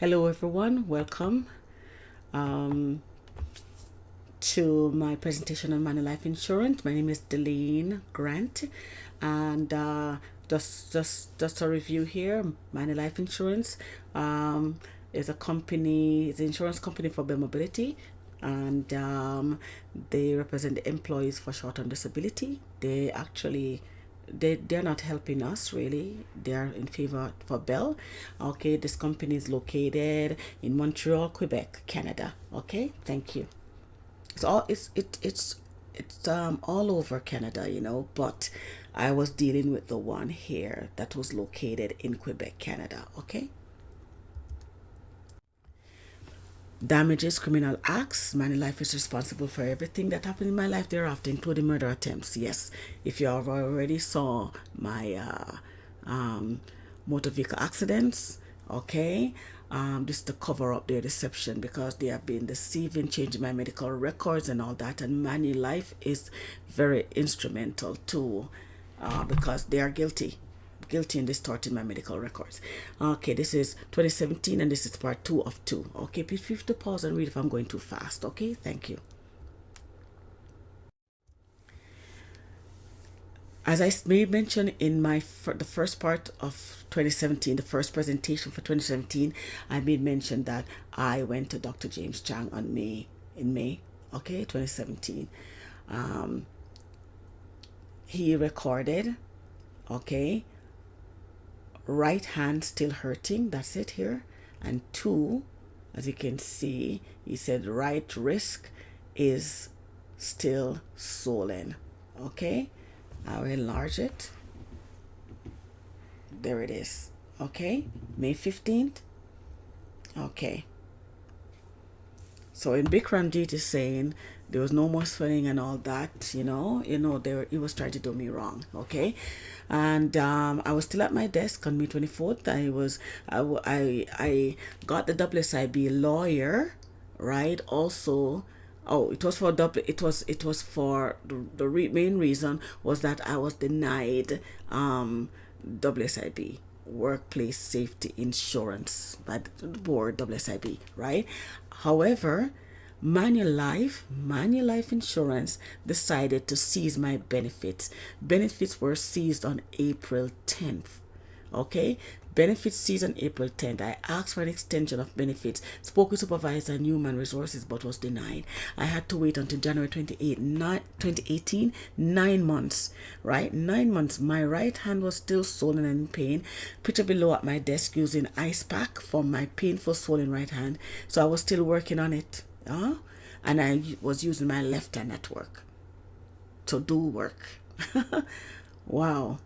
Hello, everyone. Welcome um, to my presentation on Manulife Insurance. My name is Delene Grant, and just a review here. Manulife Insurance is a company, it's an insurance company for Bill Mobility, and they represent the employees for short-term disability. They're not helping us really. They're in favor for Bell. Okay, this company is located in Montreal, Quebec, Canada. Okay, thank you. It's all over Canada, but I was dealing with the one here that was located in Quebec, Canada. Okay. Damages, criminal acts. Manulife is responsible for everything that happened in my life thereafter, including murder attempts. Yes, if you have already saw my motor vehicle accidents, okay, this is to cover up their deception because they have been deceiving, changing my medical records and all that. And Manulife is very instrumental too, because they are guilty in distorting my medical records. Okay, this is 2017 and this is part 2 of 2. Okay, please feel free to pause and read if I'm going too fast. Okay, thank you. As I made mention in the first part of 2017, the first presentation for 2017, I made mention that I went to Dr. James Chang in May, okay, 2017. He recorded, okay, right hand still hurting, that's it here, and 2, as you can see, he said right wrist is still swollen. Okay, I'll enlarge it. There it is. Okay, May 15th. Okay, so in Bikram Jeet is saying there was no more swelling and all that, he was trying to do me wrong. Okay, and I was still at my desk on May 24th. I got the WSIB lawyer, right? Also, it was for the main reason was that I was denied WSIB, workplace safety insurance, by the board, WSIB, right? However, Manulife Insurance decided to seize my benefits. Benefits were seized on April 10th. Okay, benefits seized on April 10th. I asked for an extension of benefits, spoke with supervisor and human resources, but was denied. I had to wait until January 28, 2018, 9 months, right? 9 months. My right hand was still swollen and in pain. Picture below at my desk using ice pack for my painful swollen right hand. So I was still working on it. And I was using my left hand at work to do work. Wow.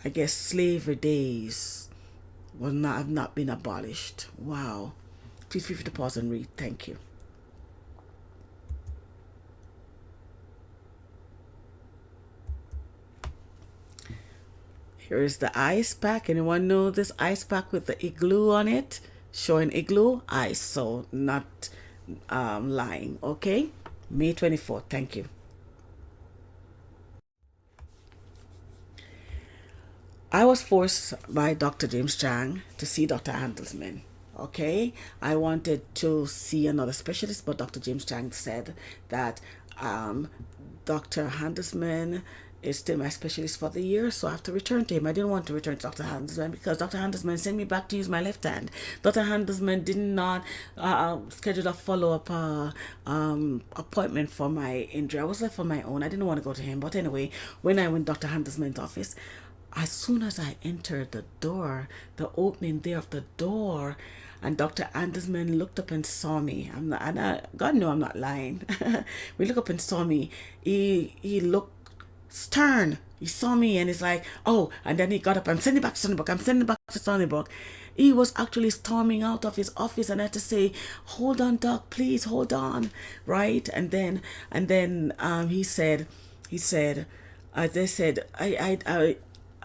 I guess slavery days have not been abolished. Wow. Please feel free to pause and read. Thank you. Here is the ice pack. Anyone know this ice pack with the igloo on it? Showing igloo, ice, so not lying. Okay, May 24th. Thank you. I was forced by Dr. James Chang to see Dr. Handelsman. Okay, I wanted to see another specialist, but Dr. James Chang said that Dr. Handelsman is still my specialist for the year, so I have to return to him. I didn't want to return to Dr. Handelsman because Dr. Handelsman sent me back to use my left hand. Dr. Handelsman did not schedule a follow-up appointment for my injury. I was left on my own. I didn't want to go to him, but anyway, when I went to Dr. Handelsman's office, as soon as I entered the door, the opening there of the door, and Dr. Andersman looked up and saw me. God knew I'm not lying. We looked up and saw me. He looked stern. He saw me and he's like, oh, and then he got up. I'm sending back to Sunnybrook. I'm sending back to Sunnybrook. He was actually storming out of his office, and I had to say, hold on, doc, please hold on, right? And then he said, they said,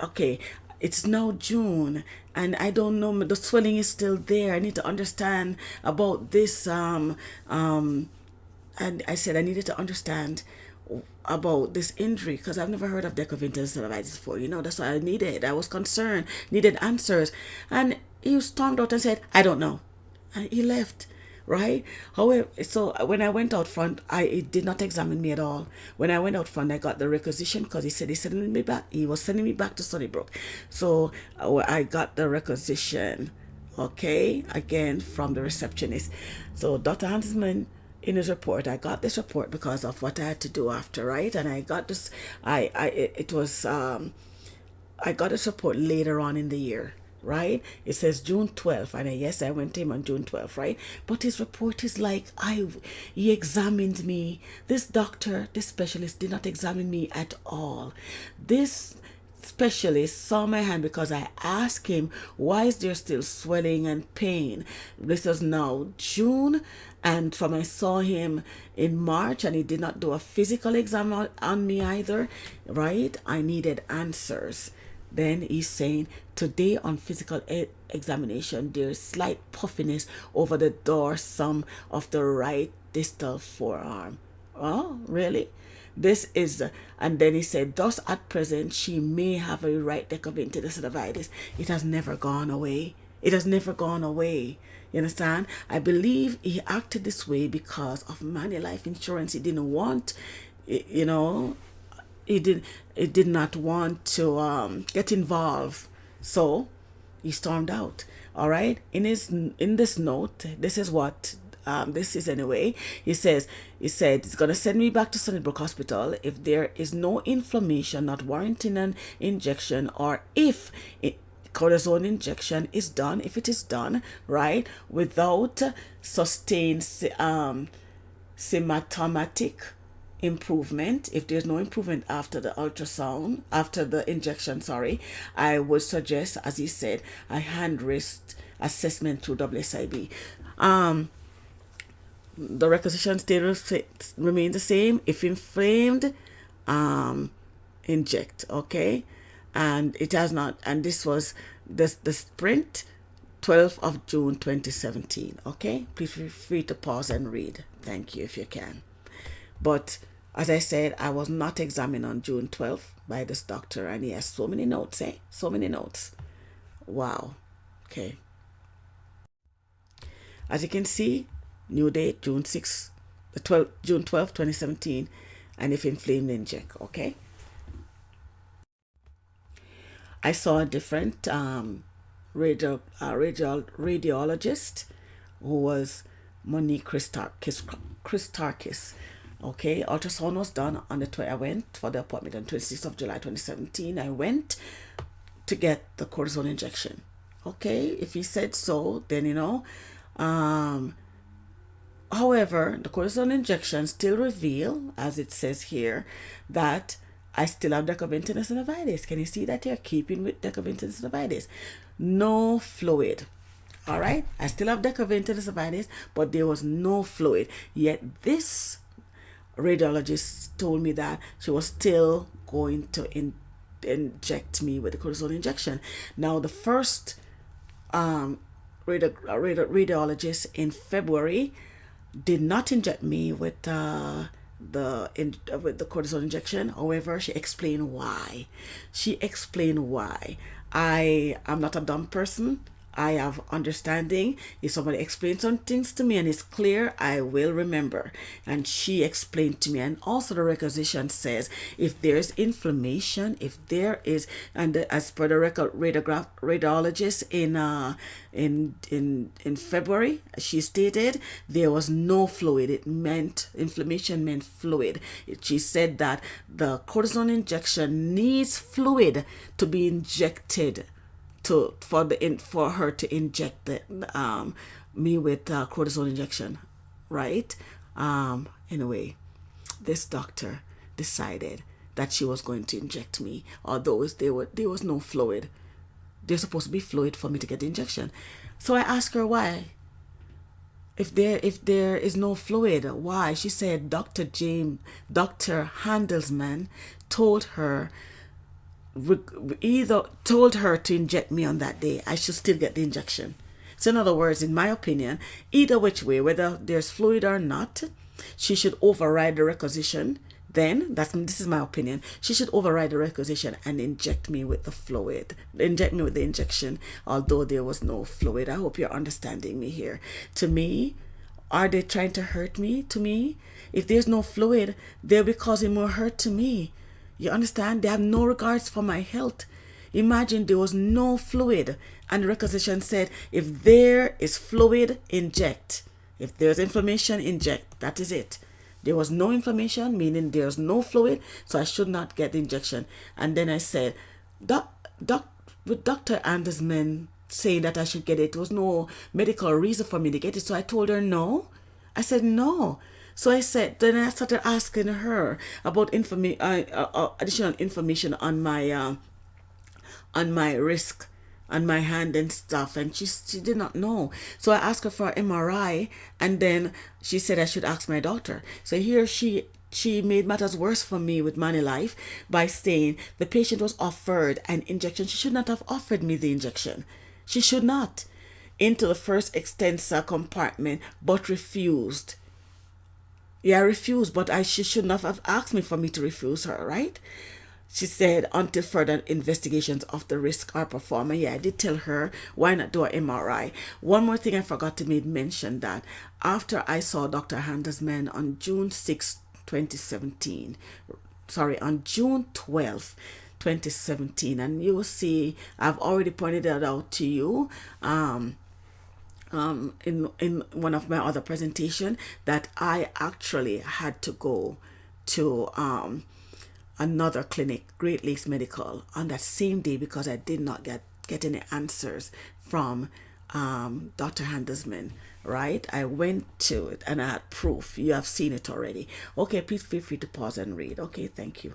okay, it's now June and I don't know, the swelling is still there. I need to understand about this. And I said I needed to understand about this injury because I've never heard of DEQUERVAIN'S before. That's what I needed. I was concerned, needed answers. And he stormed out and said, I don't know. And he left, right? However, so when I went out front, it did not examine me at all. When I went out front, I got the requisition because he said he's sending me back. He was sending me back to Sunnybrook. So I got the requisition, okay, again from the receptionist. So Dr. Handelsman, in his report, I got this report because of what I had to do after, right? And I got this, it was, I got this report later on in the year, right? It says June 12th, and yes, I went to him on June 12th, right? But his report is like, he examined me. This doctor, this specialist did not examine me at all. This specialist saw my hand because I asked him, why is there still swelling and pain? This is now June, and from I saw him in March, and he did not do a physical exam on me either, right? I needed answers. Then he's saying, today on physical examination, there's slight puffiness over the dorsum of the right distal forearm. Oh, really? This is, and then he said, thus at present, she may have a right decavin tenosynovitis. It has never gone away. It has never gone away. You understand? I believe he acted this way because of Manulife insurance. He didn't want, you know, he did not want to get involved. So he stormed out. All right. In this note, this is what this is anyway. He said it's gonna send me back to Sunnybrook Hospital if there is no inflammation not warranting an injection, or if cortisone injection is done, if it is done, right, without sustained symptomatic improvement. If there's no improvement after the ultrasound, after the injection, sorry, I would suggest, as he said, a hand wrist assessment through WSIB. The requisition still remain the same. If inflamed, inject, okay? And it has not, and this was the sprint 12th of June 2017, okay? Please feel free to pause and read. Thank you if you can. But as I said, I was not examined on June 12th by this doctor, and he has so many notes, so many notes. Wow. Okay. As you can see, new date, June 6th, June 12th, 2017, and if inflamed, inject, okay? I saw a different radiologist who was Monique Christakis. Okay, ultrasound was done on I went for the appointment on 26th of July 2017. I went to get the cortisone injection. Okay, if he said so, then you know. However, the cortisone injection still reveal, as it says here, that I still have decavin tenosynovitis. Can you see that here? Keeping with decavin tenosynovitis. No fluid. All right, I still have decavin tenosynovitis, but there was no fluid. Yet this radiologist told me that she was still going to inject me with the cortisone injection. Now, the first radiologist in February did not inject me with the cortisone injection. However, she explained why. I am not a dumb person. I have understanding. If somebody explains some things to me and it's clear, I will remember. And she explained to me. And also the requisition says if there's inflammation, if there is, and as per the radiologist in February, she stated there was no fluid. It meant inflammation meant fluid. She said that the cortisone injection needs fluid to be injected for her to inject me with cortisone injection, right? Anyway, this doctor decided that she was going to inject me, although there was no fluid. There's supposed to be fluid for me to get the injection. So I asked her why. If there is no fluid, why? She said Dr. Handelsman told her to inject me on that day. I should still get the injection. So in other words, in my opinion, either which way, whether there's fluid or not, she should override the requisition, then this is my opinion, she should override the requisition and inject me with the fluid, inject me with the injection, although there was no fluid. I hope you're understanding me here. To me, are they trying to hurt me? To me, if there's no fluid, they'll be causing more hurt to me. You understand? They have no regards for my health. Imagine there was no fluid and the requisition said, if there is fluid, inject. If there's inflammation, inject. That is it. There was no inflammation, meaning there's no fluid, so I should not get the injection. And then I said, with Dr. Andersman saying that I should get it, there was no medical reason for me to get it. So I told her no. I said no. So I said, then I started asking her about additional information on my wrist, on my hand and stuff, and she did not know. So I asked her for an MRI, and then she said I should ask my doctor. So here she made matters worse for me with Manulife by saying the patient was offered an injection. She should not have offered me the injection. She should not. Into the first extensor compartment, but refused. Yeah, I refused, but she should not have asked me for me to refuse her, right? She said, until further investigations of the risk are performed. Yeah, I did tell her, why not do an MRI? One more thing I forgot to mention, that after I saw Dr. Handelsman on June 6, 2017, on June 12th, 2017, and you will see, I've already pointed that out to you, in one of my other presentation, that I actually had to go to another clinic, Great Lakes Medical, on that same day because I did not get any answers from Dr. Handelsman, right? I went to it and I had proof. You have seen it already. Okay, please feel free to pause and read. Okay, thank you.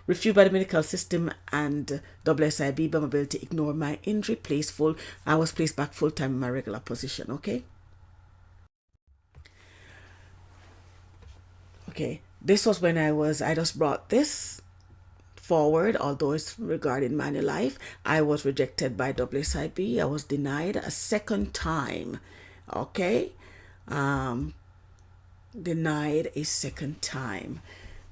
Refused by the medical system and WSIB by mobility, ignore my injury, I was placed back full-time in my regular position, okay? Okay, this was when I just brought this forward, although it's regarding Manulife. I was rejected by WSIB. I was denied a second time, okay? Denied a second time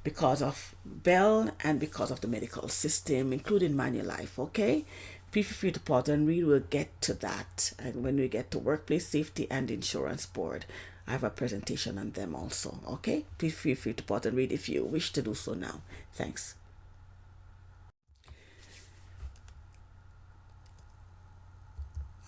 because of Bell and because of the medical system, including Manulife, okay? Please feel free to pause and read. We'll get to that. And when we get to Workplace Safety and Insurance Board, I have a presentation on them also, okay? Please feel free to pause and read if you wish to do so now. Thanks.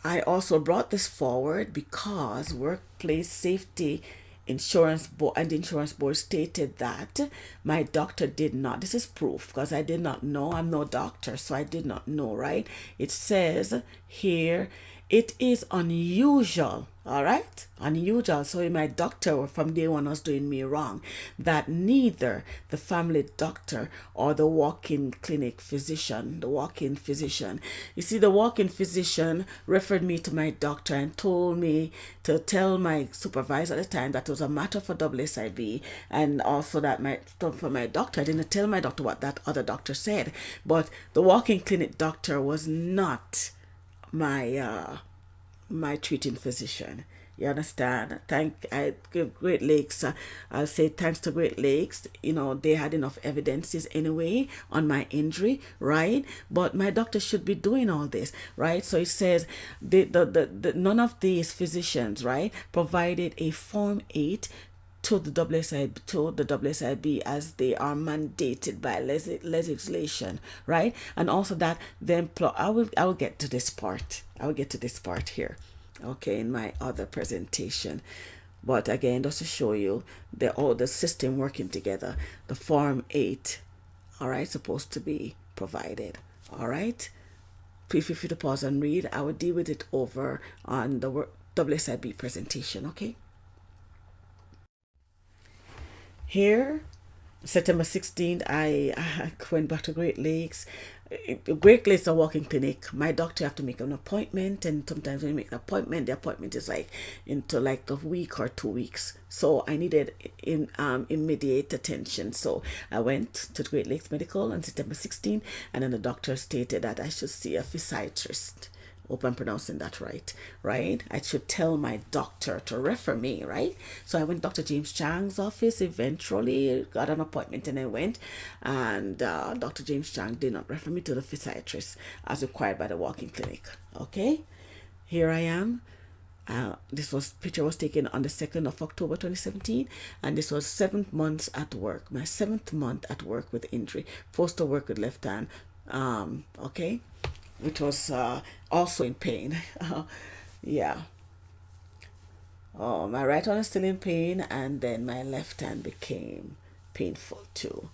I also brought this forward because Workplace Safety Insurance Board and the Insurance Board stated that my doctor did not, this is proof because I did not know, I'm no doctor, so I did not know, right? It says here, it is unusual, all right? Unusual. So my doctor from day one was doing me wrong, that neither the family doctor or the walk-in clinic physician, you see, the walk-in physician referred me to my doctor and told me to tell my supervisor at the time that it was a matter for WSIB, and also that for my doctor, I didn't tell my doctor what that other doctor said, but the walk-in clinic doctor was not my treating physician. You understand? I give Great Lakes, I'll say thanks to Great Lakes, you know, they had enough evidences anyway on my injury, right? But my doctor should be doing all this, right? So it says none of these physicians, right, provided a Form 8 to the WSIB as they are mandated by legislation, right? And also that the employer, I will get to this part. I will get to this part here, okay, in my other presentation. But again, just to show you all the system working together, the Form 8, all right, supposed to be provided, all right? Please feel free to pause and read. I will deal with it over on the WSIB presentation, okay? Here, September 16th, I went back to Great Lakes. Great Lakes is a walking clinic. My doctor have to make an appointment, and sometimes when you make an appointment, the appointment is like into like a week or 2 weeks. So I needed immediate attention. So I went to Great Lakes Medical on September 16th, and then the doctor stated that I should see a physiatrist. Hope I'm pronouncing that right? I should tell my doctor to refer me, right? So I went to Dr. James Chang's office, eventually got an appointment, and I went, and Dr. James Chang did not refer me to the physiatrist as required by the walk-in clinic. Okay, here I am. This picture was taken on the 2nd of October 2017, and this was 7 months at work. My 7th month at work with injury, forced to work with left hand. Okay, which was also in pain. Yeah. Oh, my right hand is still in pain, and then my left hand became painful too.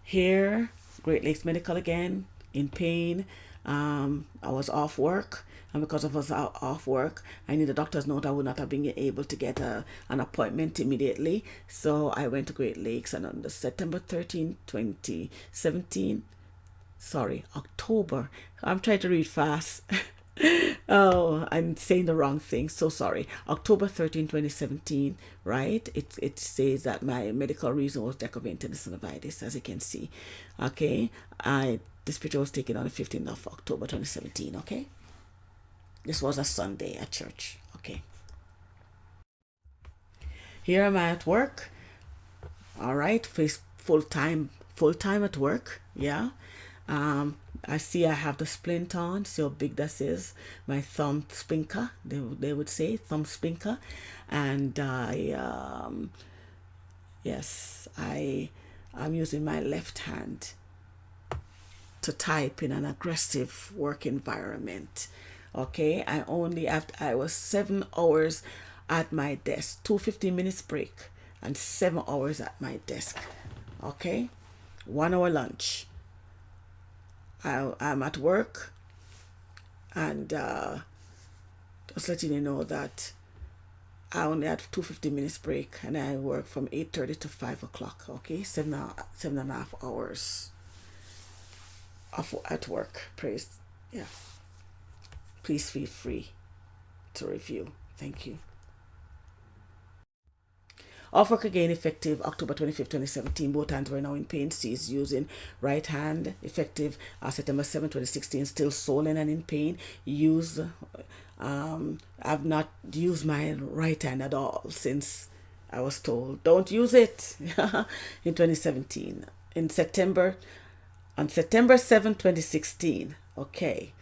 Here, Great Lakes Medical again, in pain. I was off work, and because I was off work, I need a doctor's note. I would not have been able to get an appointment immediately. So I went to Great Lakes, and on the September 13, 2017, sorry, October. I'm trying to read fast. Oh, I'm saying the wrong thing. So sorry. October 13, 2017, right? It says that my medical reason was DEQUERVAIN'S TENOSYNOVITIS, as you can see. Okay. This picture was taken on the 15th of October 2017. Okay. This was a Sunday at church. Okay. Here am I at work. All right. Full time at work. Yeah. I see I have the splint on. See how big this is. My thumb spinker, they would say thumb spinker, and yes, I'm using my left hand to type in an aggressive work environment. Okay, I was 7 hours at my desk, 2 15 minutes break, and 7 hours at my desk. Okay, 1 hour lunch. I'm at work, and just letting you know that I only had 2 15 minutes break, and I work from 8:30 to 5 o'clock. Okay, 7.5 hours at work. Yeah. Please feel free to review. Thank you. Off work again, effective October 25th, 2017. Both hands were now in pain. Ceased using right hand. Effective September 7th, 2016. Still swollen and in pain. I've not used my right hand at all since I was told don't use it in 2017. On September 7th, 2016. Okay.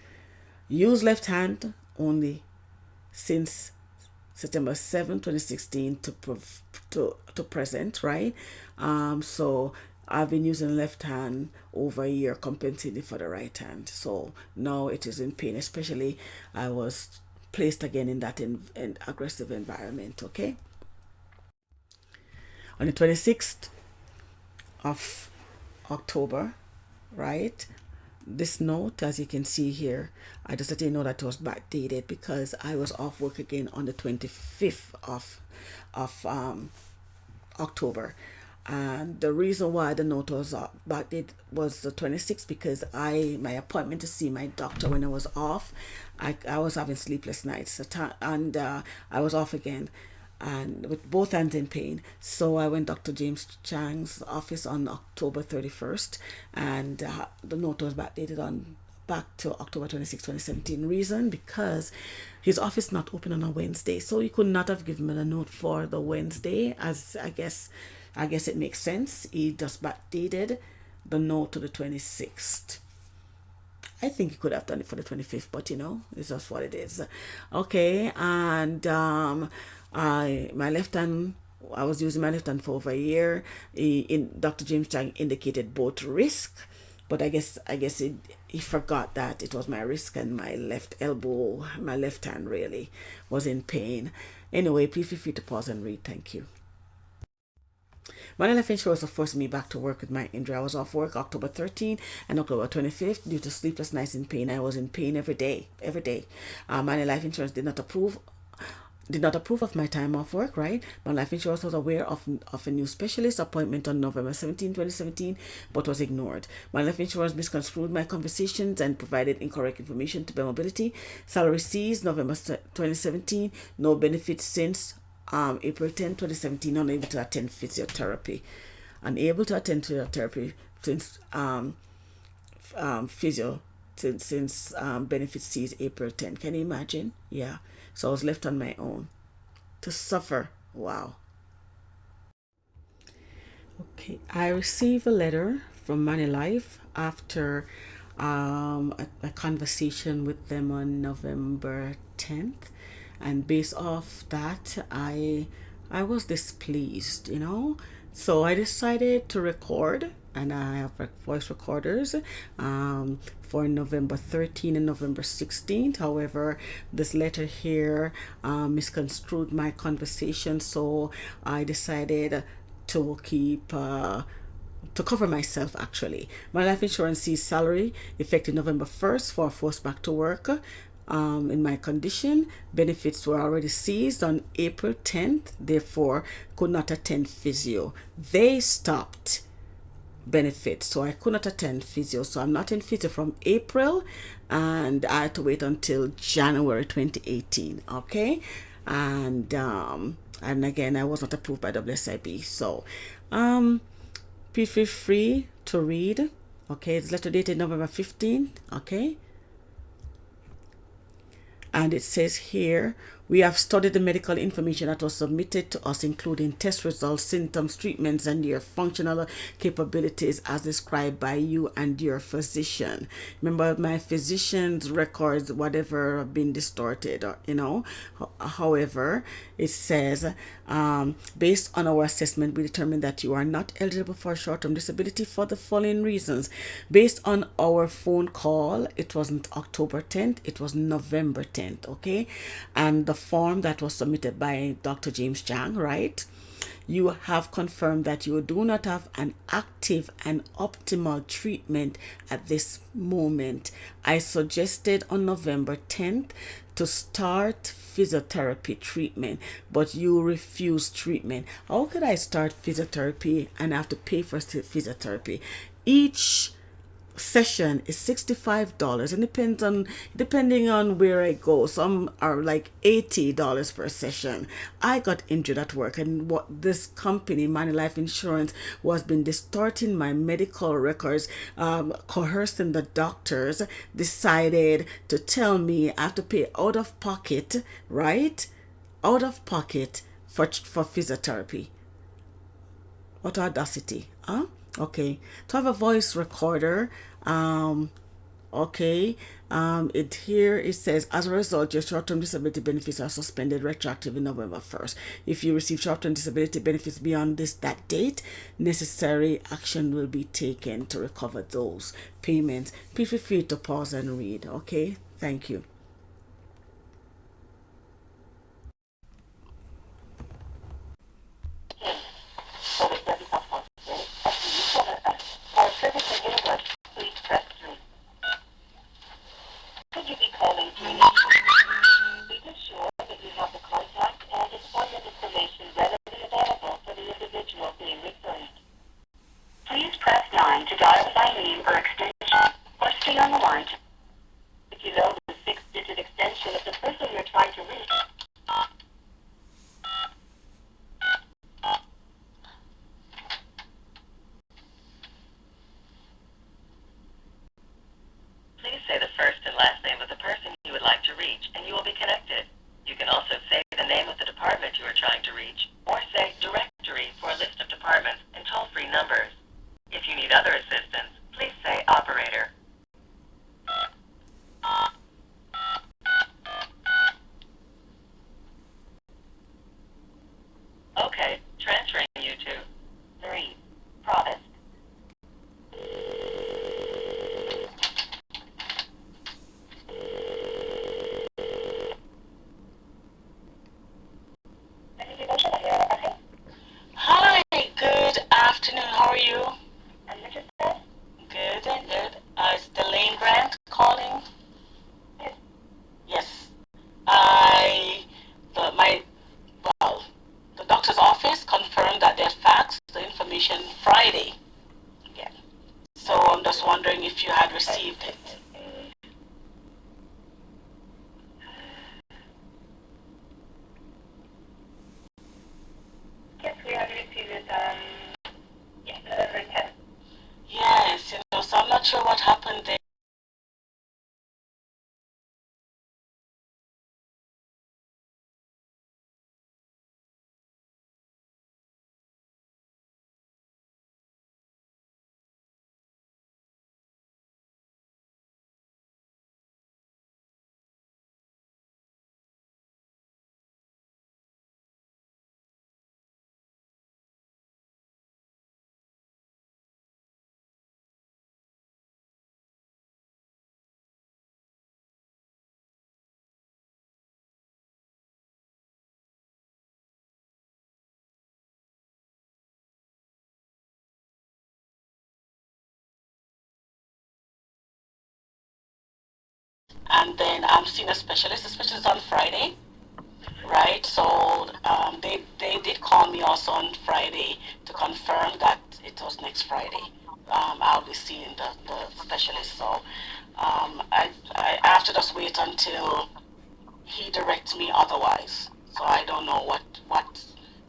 Use left hand only since September 7, 2016 to present, right? So I've been using left hand over a year, compensating for the right hand. So now it is in pain, especially I was placed again in that aggressive environment, okay? On the 26th of October, right? This note, as you can see here, I just let you know that it was backdated because I was off work again on the 25th of October, and the reason why the note was backdated was the 26th because my appointment to see my doctor when I was off, I was having sleepless nights, and I was off again, and with both hands in pain. So I went to Dr. James Chang's office on October 31st, and the note was backdated back to October 26, 2017. Reason, because his office not open on a Wednesday, so he could not have given me the note for the Wednesday, as I guess it makes sense. He just backdated the note to the 26th. I think he could have done it for the 25th, but it's just what it is. Okay, and my left hand, I was using my left hand for over a year. Dr. James Chang indicated both risk, but I guess he forgot that it was my wrist and my left elbow, my left hand really was in pain. Anyway, please feel free to pause and read. Thank you. Manulife insurance forced me back to work with my injury. I was off work October 13 and October 25th due to sleepless nights in pain. I was in pain every day. Manulife insurance did not approve of my time off work, right? Manulife insurance was aware of a new specialist appointment on November 17, 2017, but was ignored. Manulife insurance misconstrued my conversations and provided incorrect information to Bear Mobility. Salary seized November 2017. No benefits since April 10, 2017. Unable to attend physiotherapy. Unable to attend physiotherapy since since benefits ceased April 10. Can you imagine? Yeah. So I was left on my own to suffer. Wow. Okay, I received a letter from Manulife after a conversation with them on November 10th, and based off that, I was displeased, you know. So I decided to record, and I have voice recorders for November 13th and November 16th. However, this letter here misconstrued my conversation, so I decided to keep to cover myself. Actually, my life insurance sees salary effective November 1st for forced back to work. In my condition, benefits were already seized on April 10th, therefore could not attend physio. They stopped benefits, so I could not attend physio. So I'm not in physio from April, and I had to wait until January 2018. Okay, and again, I was not approved by WSIB. So please feel free to read. Okay, it's letter dated November 15th. Okay, and it says here, we have studied the medical information that was submitted to us, including test results, symptoms, treatments, and your functional capabilities as described by you and your physician. Remember, my physician's records, whatever, have been distorted, or, you know. However, it says, based on our assessment, we determined that you are not eligible for short-term disability for the following reasons. Based on our phone call, it wasn't October 10th, it was November 10th, okay? And the form that was submitted by Dr. James Chang, right? You have confirmed that you do not have an active and optimal treatment at this moment. I suggested on November 10th to start physiotherapy treatment, but you refused treatment. How could I start physiotherapy and have to pay for physiotherapy? Each session is $65, and depending on where I go, some are like $80 per session. I got injured at work, and what this company, Manulife Insurance, was been distorting my medical records, coercing the doctors, decided to tell me I have to pay out of pocket, right? Out of pocket for physiotherapy. What audacity, huh? Okay, to have a voice recorder, okay, it here it says, as a result, your short-term disability benefits are suspended retroactively November 1st. If you receive short-term disability benefits beyond that date, necessary action will be taken to recover those payments. Please feel free to pause and read. Okay, thank you. Friday. Yeah. So I'm just wondering if you had received it. Yes, we have received it. Yes, so I'm not sure what happened there. and then I'm seeing a specialist. The specialist is on Friday, right? So they did call me also on Friday to confirm that it was next Friday. I'll be seeing the specialist. So I have to just wait until he directs me otherwise. So I don't know what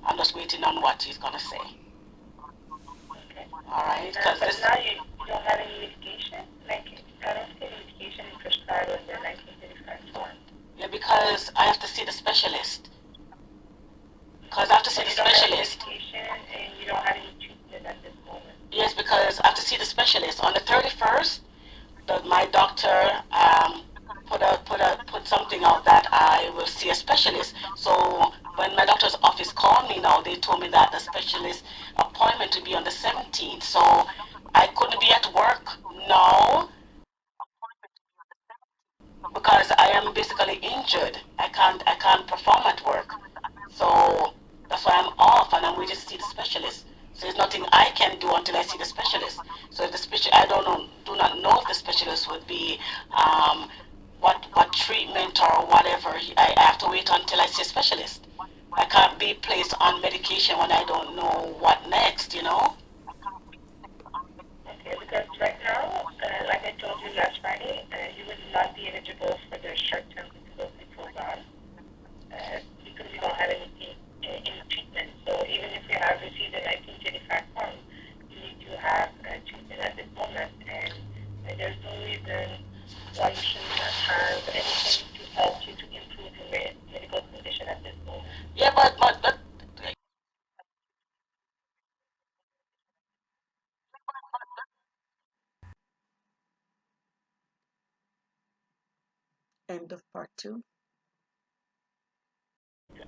I'm just waiting on what he's gonna say. Okay. All right, because But this. now you don't have any medication? Like, I don't see any medication prescribed on the 1935 form. Yeah, because I have to see the specialist. Because I have to see But the you don't have any specialist. medication and you don't have any treatment at this moment. Yes, because I have to see the specialist on the 31st. My doctor put something out that I will see a specialist. So when my doctor's office called me now, they told me that the specialist appointment will be on the 17th. So I couldn't be at work now because I am basically injured. I can't perform at work. So that's why I'm off and I'm waiting to see the specialist. So there's nothing I can do until I see the specialist. So if the I don't know, do not know if the specialist would be what treatment or whatever. I have to wait until I see a specialist. I can't be placed on medication when I don't know what next, you know? Okay, because right now, like I told you last Friday, you will not be eligible for the short-term disability program because you don't have any treatment. So even if you have received a 1935 form, you need to have treatment at this moment, and there's no reason why you should not have anything to help you to improve your medical condition at this moment. Yeah, but End of part two.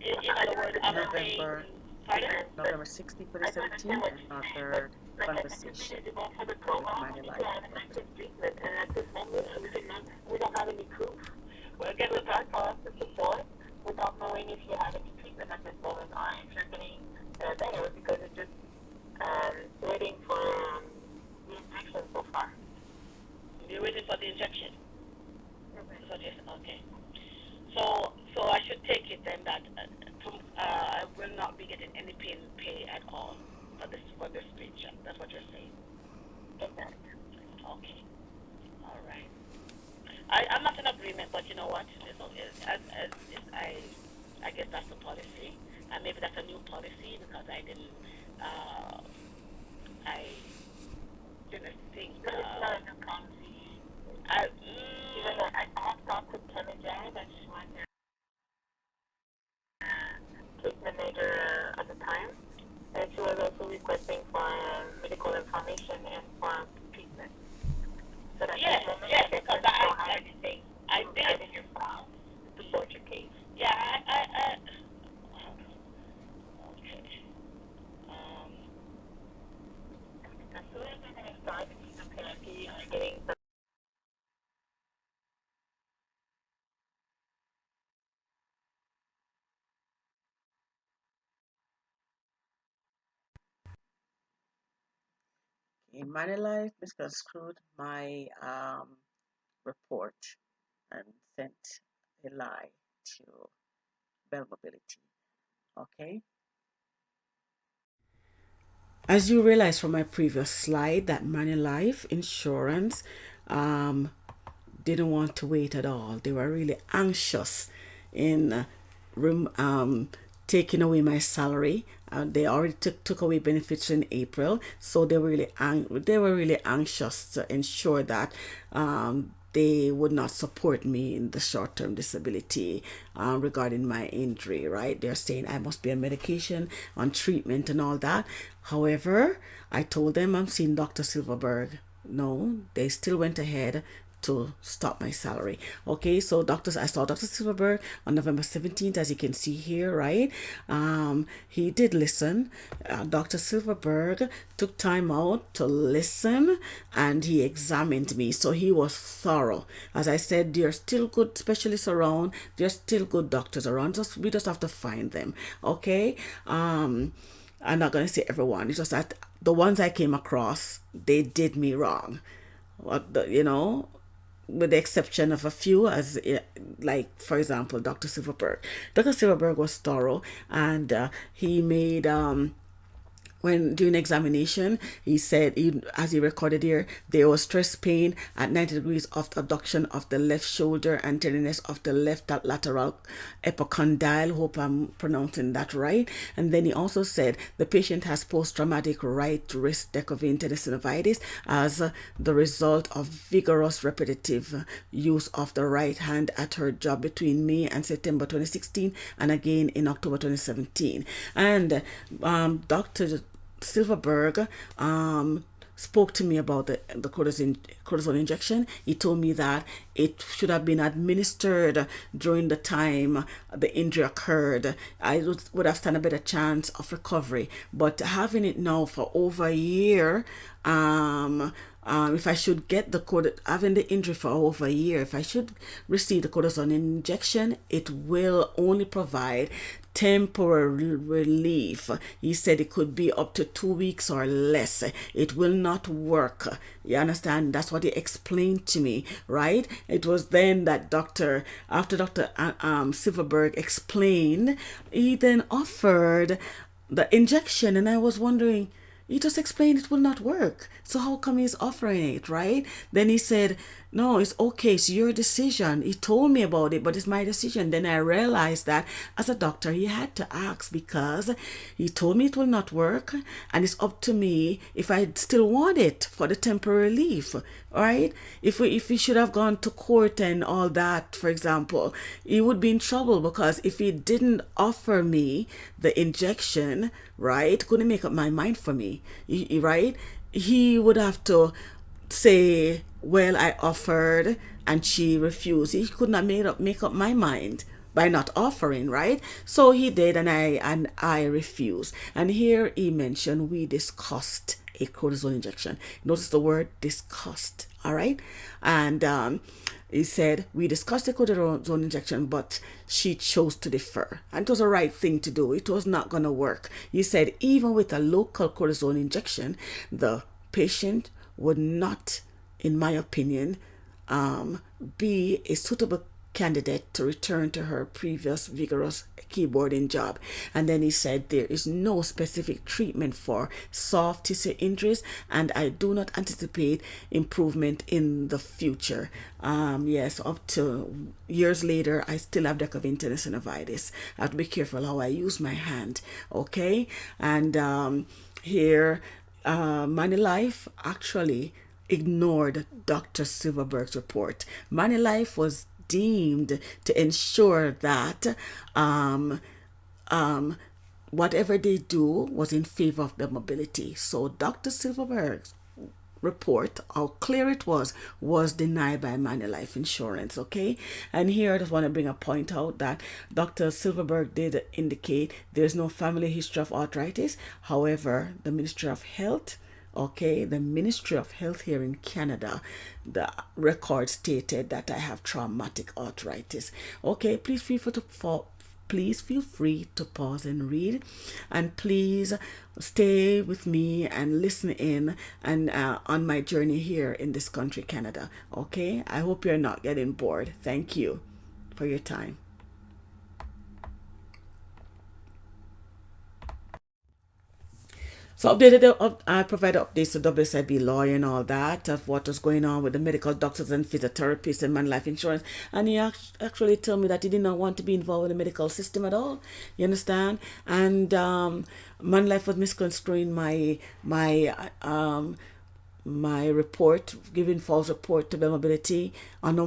In other words, I'm saying, November pardon? November 16, 2017, another conversation with Manulife representative. And at this moment, we don't have any proof. Well, again, we can't call us to support without knowing if you have any treatment at this moment or if you're getting better because it's just waiting for the injection so far. You're waiting for the injection? Okay. So I should take it then that I will not be getting any pay at all for this paycheck. That's what you're saying. Exactly. Okay. All right. I'm not in agreement, but you know what? I guess that's the policy, and maybe that's a new policy because uh, I didn't think. But it's not a new policy. Even though I have talked to Kim and Jerry that she was their case manager at the time, and she was also requesting for medical information and for treatment. So that yes, because I did in your file to support your case. Yeah, okay. Um, as soon as you're going to start, apparently you're getting the In Manulife misconstrued my report and sent a lie to Bell Mobility. Okay. As you realize from my previous slide, that Manulife Insurance um, didn't want to wait at all. They were really anxious in taking away my salary. They already took away benefits in April, so they were really anxious to ensure that they would not support me in the short-term disability regarding my injury. Right? They're saying I must be on medication, on treatment, and all that. However, I told them I'm seeing Dr. Silverberg. No, they still went ahead to stop my salary. Okay, so I saw Dr. Silverberg on November 17th, as you can see here, right? He did listen. Dr. Silverberg took time out to listen and he examined me. So he was thorough. As I said, there are still good specialists around, there's still good doctors around. We just have to find them. Okay. I'm not gonna say everyone. It's just that the ones I came across, they did me wrong. What the, you know, with the exception of a few, as like for example, Dr. Silverberg. Dr. Silverberg was thorough, and he made when during examination, he said, as he recorded here, there was stress pain at 90 degrees of abduction of the left shoulder and tenderness of the left lateral epicondyle. Hope I'm pronouncing that right. And then he also said the patient has post-traumatic right wrist decurvain tenosynovitis as the result of vigorous repetitive use of the right hand at her job between May and September 2016 and again in October 2017. And Dr. Silverberg spoke to me about the cortisone injection. He told me that it should have been administered during the time the injury occurred. I would have stand a better chance of recovery. But having it now for over a year, if I should get having the injury for over a year, if I should receive the cortisone injection, it will only provide temporary relief. He said it could be up to 2 weeks or less. It will not work. You understand? That's what he explained to me, right? It was then that after Dr. Silverberg explained, he then offered the injection, and I was wondering, he just explained it will not work. So how come he's offering it, right? Then he said, no, it's okay. It's your decision. He told me about it, but it's my decision. Then I realized that as a doctor, he had to ask because he told me it will not work. And it's up to me if I still want it for the temporary relief, right? If he should have gone to court and all that, for example, he would be in trouble because if he didn't offer me the injection, right, couldn't make up my mind for me, right? He would have to say, well, I offered and she refused. He could not make up my mind by not offering, right? So he did, and I refused. And here he mentioned we discussed a cortisone injection. Notice the word discussed, all right? And he said, we discussed the cortisone injection, but she chose to defer. And it was the right thing to do. It was not going to work. He said, even with a local cortisone injection, the patient would not, in my opinion, be a suitable candidate to return to her previous vigorous keyboarding job. And then he said there is no specific treatment for soft tissue injuries, and I do not anticipate improvement in the future. Yes, up to years later, I still have decurvain tenosynovitis. I have to be careful how I use my hand, okay? And here, Manulife actually ignored Dr. Silverberg's report. Manulife was deemed to ensure that whatever they do was in favor of the mobility. So Dr. Silverberg's report, how clear it was denied by Manulife Insurance, okay? And here I just want to bring a point out that Dr. Silverberg did indicate there's no family history of arthritis. However, the Ministry of Health, okay, the Ministry of Health here in Canada, the record stated that I have traumatic arthritis. Okay, please feel free to pause and read, and please stay with me and listen in and on my journey here in this country, Canada. Okay, I hope you're not getting bored. Thank you for your time. So I provided updates to WSIB lawyer and all that of what was going on with the medical doctors and physiotherapists and Manulife Insurance. And he actually told me that he did not want to be involved in the medical system at all. You understand? And Manulife was misconstruing my report, giving false report to mobility. I know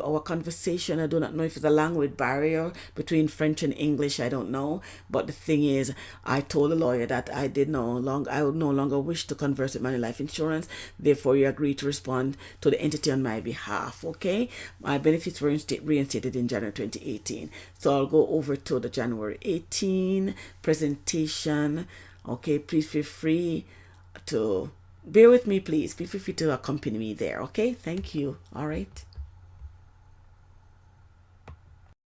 our conversation, I do not know if it's a language barrier between French and English, I don't know. But the thing is, I told the lawyer that I would no longer wish to converse with Manulife Insurance. Therefore, you agreed to respond to the entity on my behalf, okay? My benefits were reinstated in January 2018. So I'll go over to the January 18 presentation. Okay, please feel free to bear with me, please. Feel free to accompany me there, okay? Thank you. All right.